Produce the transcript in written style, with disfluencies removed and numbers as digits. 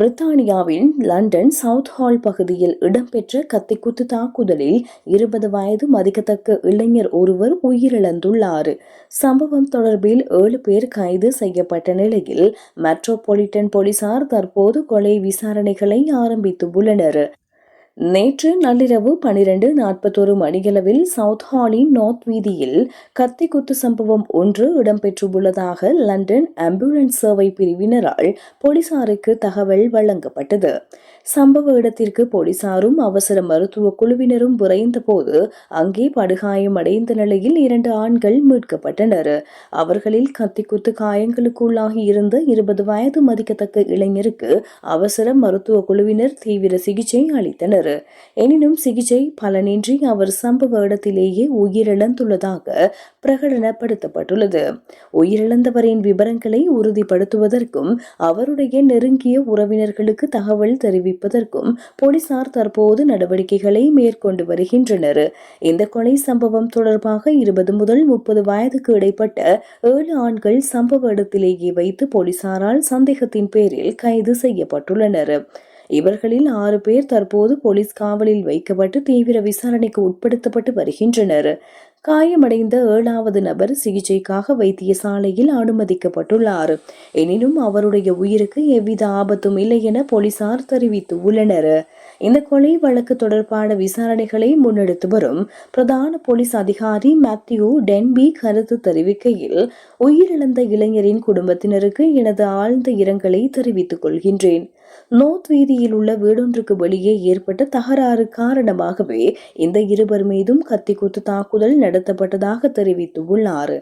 பிரித்தானியாவின் London south hall பகுதியில் இடம்பெற்ற கத்திக்குத்து தாக்குதலில் 20 வயது மதிக்கத்தக்க இளைஞர் ஒருவர் உயிரிழந்துள்ளார். சம்பவம் தொடர்பில் 7 பேர் கைது செய்யப்பட்ட நிலையில் மெட்ரோபாலிட்டன் போலீசார் தற்போது கொலை விசாரணைகளை ஆரம்பித்துள்ளனர். நேற்று நள்ளிரவு 12:41 மணியளவில் சவுத் ஹாலின் நார்த் வீதியில் கத்திக்குத்து சம்பவம் ஒன்று இடம்பெற்றுள்ளதாக லண்டன் ஆம்புலன்ஸ் சேவை பிரிவினரால் போலீசாருக்கு தகவல் வழங்கப்பட்டது. சம்பவ இடத்திற்கு போலீசாரும் அவசர மருத்துவ குழுவினரும் விரைந்தபோது அங்கே படுகாயமடைந்த நிலையில் 2 ஆண்கள் மீட்கப்பட்டனர். அவர்களில் கத்திக்குத்து காயங்களுக்குள்ளாகி இருந்த 20 வயது மதிக்கத்தக்க இளைஞருக்கு அவசர மருத்துவ குழுவினர் தீவிர சிகிச்சை அளித்தனர். எனினும் சிகிச்சை பலனின்றி அவர் சம்பவ இடத்திலேயே உயிரிழந்துள்ளதாக பிரகடனப்படுத்தப்பட்டுள்ளது. உயிரிழந்தவரின் விவரங்களை உறுதிப்படுத்துவதற்கும் அவருடைய நெருங்கிய உறவினர்களுக்கு தகவல் தெரிவிப்பதற்கும் போலீசார் தற்போது நடவடிக்கைகளை மேற்கொண்டு வருகின்றனர். இந்த கொலை சம்பவம் தொடர்பாக 20 முதல் 30 வயதுக்கு இடைப்பட்ட 7 ஆண்கள் சம்பவ இடத்திலேயே வைத்து போலீசாரால் சந்தேகத்தின் பேரில் கைது செய்யப்பட்டுள்ளனர். இவர்களில் 6 பேர் தற்போது போலீஸ் காவலில் வைக்கப்பட்டு தீவிர விசாரணைக்கு உட்படுத்தப்பட்டு வருகின்றனர். காயமடைந்த 7வது நபர் சிகிச்சைக்காக வைத்தியசாலையில் அனுமதிக்கப்பட்டுள்ளார். எனினும் அவருடைய உயிருக்கு எவ்வித ஆபத்தும் இல்லை என போலீசார் தெரிவித்துள்ளனர். இந்த கொலை வழக்கு தொடர்பான விசாரணைகளை முன்னெடுத்து வரும் பிரதான போலீஸ் அதிகாரி மேத்யூ டென்பி கருத்து தெரிவிக்கையில், உயிரிழந்த இளைஞரின் குடும்பத்தினருக்கு எனது ஆழ்ந்த இரங்கலை தெரிவித்துக் கொள்கின்றேன். நோர்த் வீதியில் உள்ள வீடொன்றுக்கு வெளியே ஏற்பட்ட தகராறு காரணமாகவே இந்த இருவர் மீதும் கத்திக்குத்து தாக்குதல் நடத்தப்பட்டதாக தெரிவித்துள்ளார்.